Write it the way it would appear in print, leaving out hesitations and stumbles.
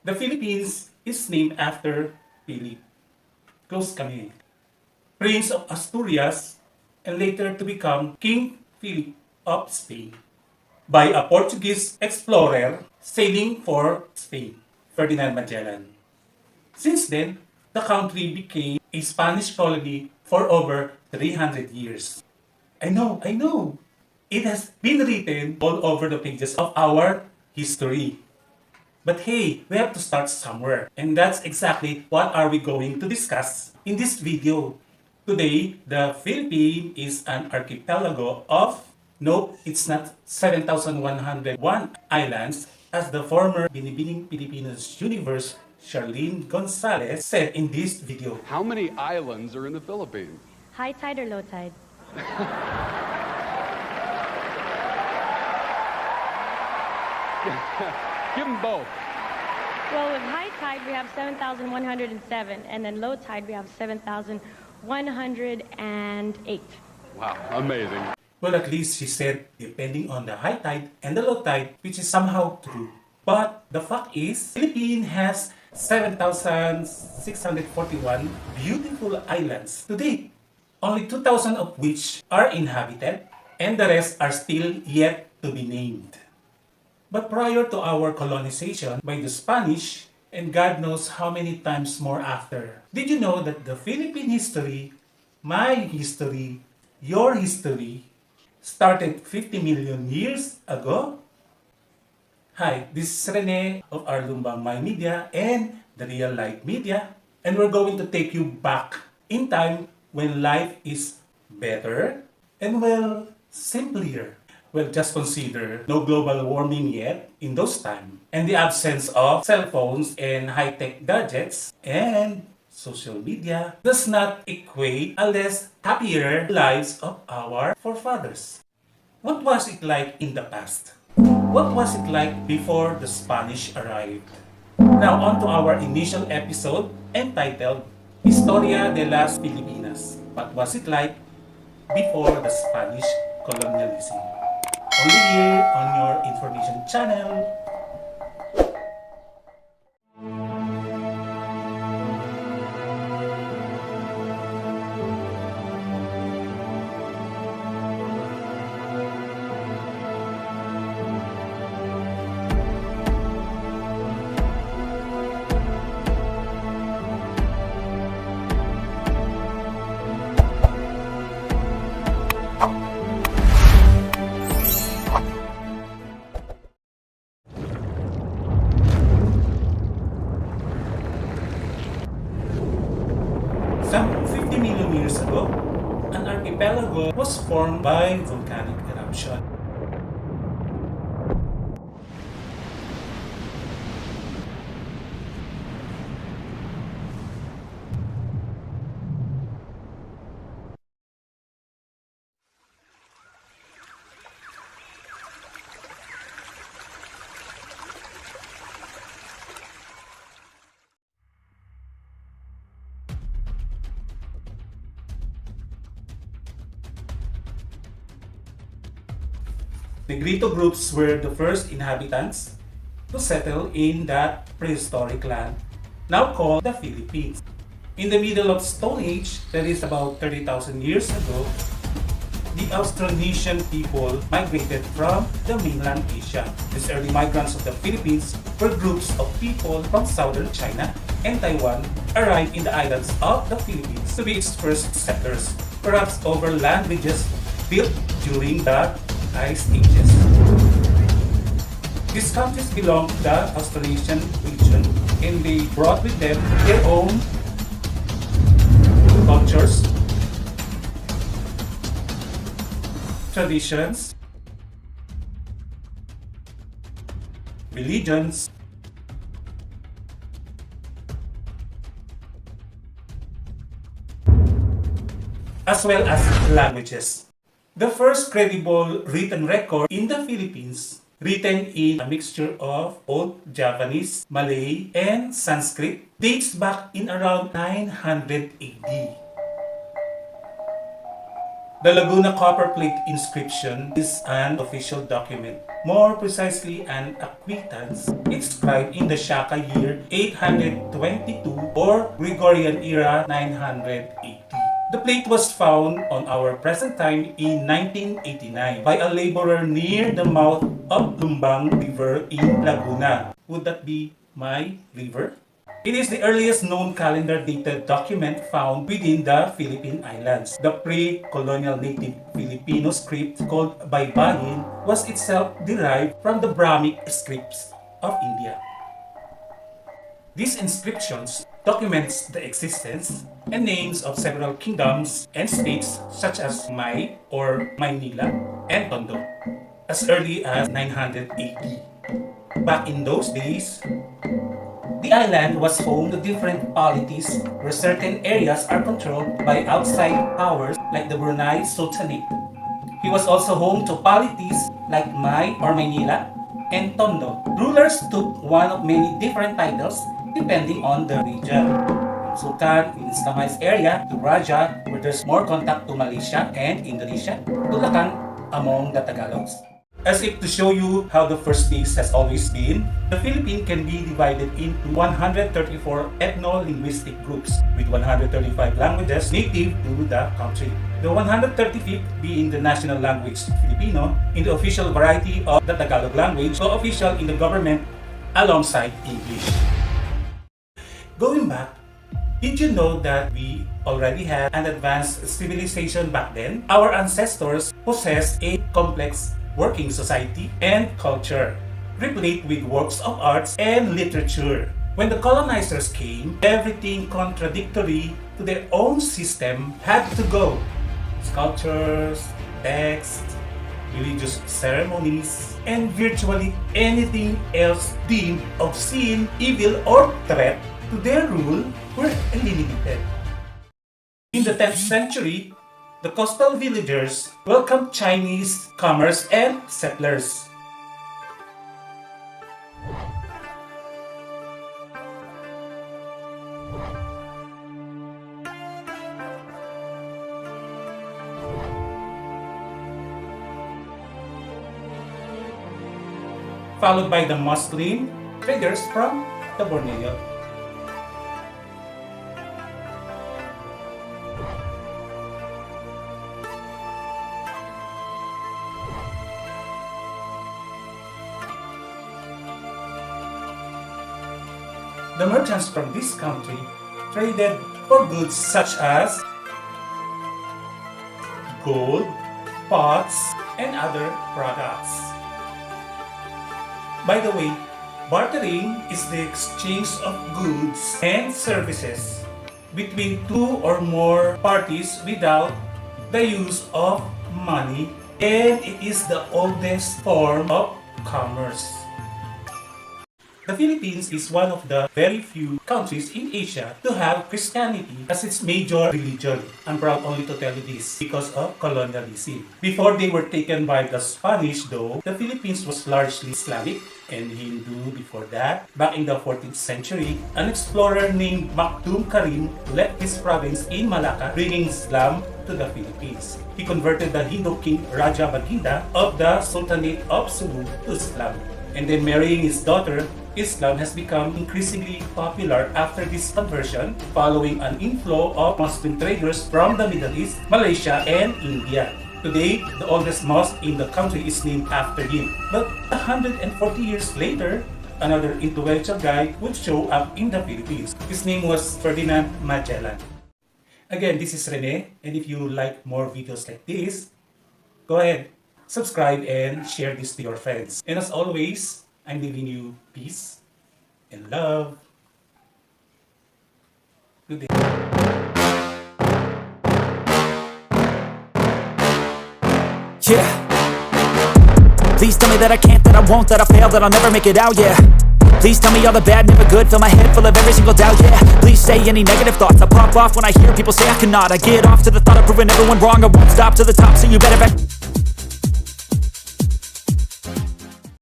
The Philippines is named after Philip, close kami, Prince of Asturias, and later to become King Philip of Spain by a Portuguese explorer sailing for Spain, Ferdinand Magellan. Since then, the country became a Spanish colony for over 300 years. I know. It has been written all over the pages of our history. But hey, we have to start somewhere. And that's exactly what are we going to discuss in this video. Today, the Philippines is an archipelago of, no, it's not 7,101 islands, as the former Binibining Pilipinas-Universe Charlene Gonzalez said in this video. How many islands are in the Philippines? High tide or low tide? Give them both. Well, with high tide, we have 7,107, and then low tide, we have 7,108. Wow, amazing. Well, at least she said depending on the high tide and the low tide, which is somehow true. But the fact is, Philippines has 7,641 beautiful islands today. Only 2,000 of which are inhabited, and the rest are still yet to be named. But prior to our colonization by the Spanish, and God knows how many times more after, did you know that the Philippine history, my history, your history, started 50 million years ago? Hi, this is Rene of RLumbang MyMEDIA and the Real Life Media, and we're going to take you back in time when life is better and, well, simpler. Well, just consider no global warming yet in those times, and the absence of cell phones and high-tech gadgets and social media does not equate a less happier lives of our forefathers. What was it like in the past? What was it like before the Spanish arrived? Now on to our initial episode entitled Historia de las Filipinas. What was it like before the Spanish colonialism? Only here on your information channel. Some 50 million years ago, an archipelago was formed by volcanic eruption. Negrito groups were the first inhabitants to settle in that prehistoric land, now called the Philippines. In the middle of Stone Age, that is about 30,000 years ago, the Austronesian people migrated from the mainland Asia. These early migrants of the Philippines were groups of people from southern China and Taiwan arrived in the islands of the Philippines to be its first settlers, perhaps over land bridges built during the Ice Ages. These countries belonged to the Austronesian region, and they brought with them their own cultures, traditions, religions, as well as languages. The first credible written record in the Philippines, written in a mixture of Old Javanese, Malay, and Sanskrit, dates back in around 900 AD. The Laguna copper plate inscription is an official document, more precisely an acquittance inscribed in the Shaka year 822 or Gregorian era 980. The plate was found on our present time in 1989 by a laborer near the mouth of RLumbang River in Laguna. Would that be my river? It is the earliest known calendar-dated document found within the Philippine Islands. The pre-colonial native Filipino script called Baybayin was itself derived from the Brahmic scripts of India. These inscriptions documents the existence and names of several kingdoms and states such as or Maynila and Tondo as early as 900 AD. Back in those days, the island was home to different polities where certain areas are controlled by outside powers like the Brunei Sultanate. He was also home to polities like or Maynila and Tondo. Rulers took one of many different titles depending on the region. Sultan in Islamized area to Raja where there's more contact to Malaysia and Indonesia, Tulakan among the Tagalogs. As if to show you how the first days has always been, the Philippines can be divided into 134 ethno-linguistic groups with 135 languages native to the country. The 135th being the national language Filipino in the official variety of the Tagalog language, so official in the government alongside English. Going back, did you know that we already had an advanced civilization back then? Our ancestors possessed a complex working society and culture, replete with works of arts and literature. When the colonizers came, everything contradictory to their own system had to go. Sculptures, texts, religious ceremonies, and virtually anything else deemed obscene, evil, or threat to their rule were eliminated. In the 10th century, the coastal villagers welcomed Chinese commerce and settlers. Followed by the Muslim traders from the Borneo. The merchants from this country traded for goods such as gold, pots, and other products. By the way, bartering is the exchange of goods and services between two or more parties without the use of money, and it is the oldest form of commerce. The Philippines is one of the very few countries in Asia to have Christianity as its major religion. I'm proud only to tell you this because of colonialism. Before they were taken by the Spanish though, the Philippines was largely Slavic and Hindu before that. Back in the 14th century, an explorer named Makdum Karim left his province in Malacca, bringing Islam to the Philippines. He converted the Hindu king Raja Baginda of the Sultanate of Sulu to Islam. And then marrying his daughter, Islam has become increasingly popular after this conversion following an inflow of Muslim traders from the Middle East, Malaysia, and India. Today, the oldest mosque in the country is named after him. But 140 years later, another influential guy would show up in the Philippines. His name was Ferdinand Magellan. Again, this is Rene, and if you like more videos like this, go ahead, subscribe and share this to your friends. And as always, I'm leaving you peace and love. Good day. Yeah. Please tell me that I can't, that I won't, that I fail, that I'll never make it out, yeah. Please tell me all the bad, never good, fill my head full of every single doubt, yeah. Please say any negative thoughts, I pop off when I hear people say I cannot. I get off to the thought of proving everyone wrong, I won't stop to the top, so you better bet.